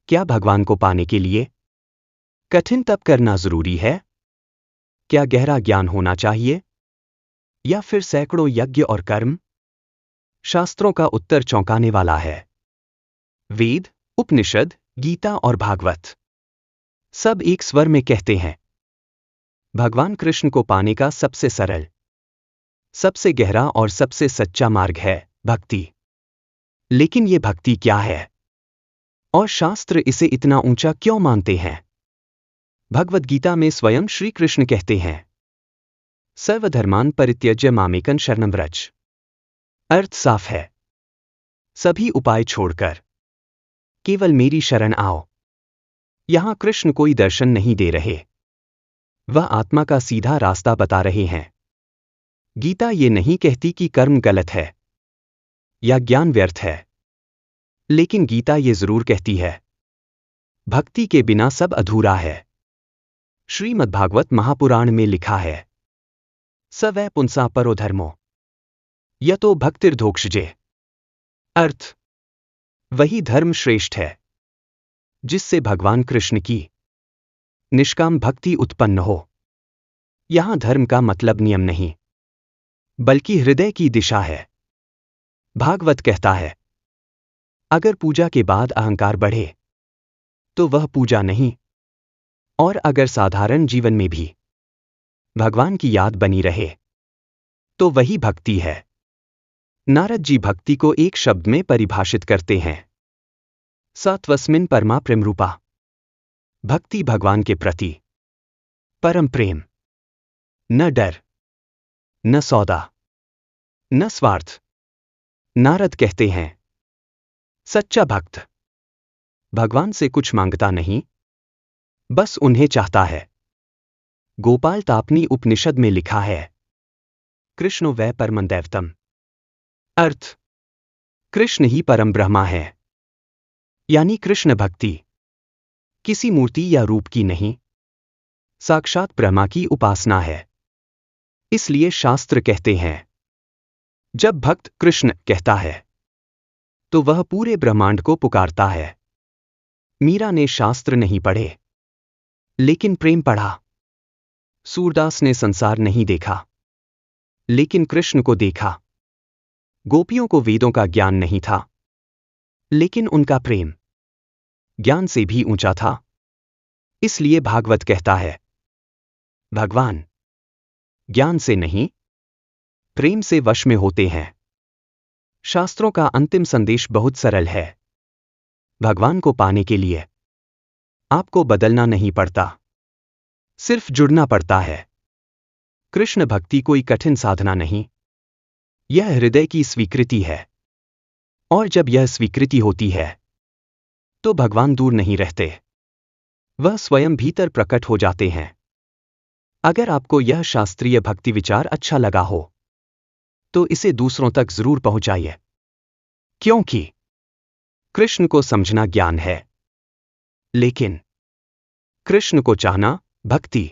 क्या भगवान को पाने के लिए कठिन तप करना जरूरी है? क्या गहरा ज्ञान होना चाहिए या फिर सैकड़ों यज्ञ और कर्म? शास्त्रों का उत्तर चौंकाने वाला है। वेद, उपनिषद, गीता और भागवत सब एक स्वर में कहते हैं, भगवान कृष्ण को पाने का सबसे सरल, सबसे गहरा और सबसे सच्चा मार्ग है भक्ति। लेकिन ये भक्ति क्या है और शास्त्र इसे इतना ऊंचा क्यों मानते हैं? भगवद गीता में स्वयं श्री कृष्ण कहते हैं, सर्वधर्मान् परित्यज्य मामेकं शरणं व्रज। अर्थ साफ है, सभी उपाय छोड़कर केवल मेरी शरण आओ। यहां कृष्ण कोई दर्शन नहीं दे रहे, वह आत्मा का सीधा रास्ता बता रहे हैं। गीता ये नहीं कहती कि कर्म गलत है या ज्ञान व्यर्थ है, लेकिन गीता ये जरूर कहती है, भक्ति के बिना सब अधूरा है। श्रीमद्भागवत महापुराण में लिखा है, स वै पुंसा परो धर्मो यतो भक्तिर्धोक्षजे। अर्थ, वही धर्म श्रेष्ठ है जिससे भगवान कृष्ण की निष्काम भक्ति उत्पन्न हो। यहां धर्म का मतलब नियम नहीं, बल्कि हृदय की दिशा है। भागवत कहता है, अगर पूजा के बाद अहंकार बढ़े तो वह पूजा नहीं, और अगर साधारण जीवन में भी भगवान की याद बनी रहे तो वही भक्ति है। नारद जी भक्ति को एक शब्द में परिभाषित करते हैं, सत्वस्मिन् परमा प्रेम रूपा। भक्ति भगवान के प्रति परम प्रेम, न डर, न सौदा, न स्वार्थ। नारद कहते हैं, सच्चा भक्त भगवान से कुछ मांगता नहीं, बस उन्हें चाहता है। गोपाल तापनी उपनिषद में लिखा है, कृष्णो वै परमं दैवतम। अर्थ, कृष्ण ही परम ब्रह्मा है। यानी कृष्ण भक्ति किसी मूर्ति या रूप की नहीं, साक्षात ब्रह्मा की उपासना है। इसलिए शास्त्र कहते हैं, जब भक्त कृष्ण कहता है तो वह पूरे ब्रह्मांड को पुकारता है। मीरा ने शास्त्र नहीं पढ़े, लेकिन प्रेम पढ़ा। सूरदास ने संसार नहीं देखा, लेकिन कृष्ण को देखा। गोपियों को वेदों का ज्ञान नहीं था, लेकिन उनका प्रेम ज्ञान से भी ऊंचा था। इसलिए भागवत कहता है, भगवान ज्ञान से नहीं, प्रेम से वश में होते हैं। शास्त्रों का अंतिम संदेश बहुत सरल है, भगवान को पाने के लिए आपको बदलना नहीं पड़ता, सिर्फ जुड़ना पड़ता है। कृष्ण भक्ति कोई कठिन साधना नहीं, यह हृदय की स्वीकृति है। और जब यह स्वीकृति होती है तो भगवान दूर नहीं रहते, वह स्वयं भीतर प्रकट हो जाते हैं। अगर आपको यह शास्त्रीय भक्ति विचार अच्छा लगा हो तो इसे दूसरों तक जरूर पहुंचाइए, क्योंकि कृष्ण को समझना ज्ञान है, लेकिन कृष्ण को चाहना भक्ति।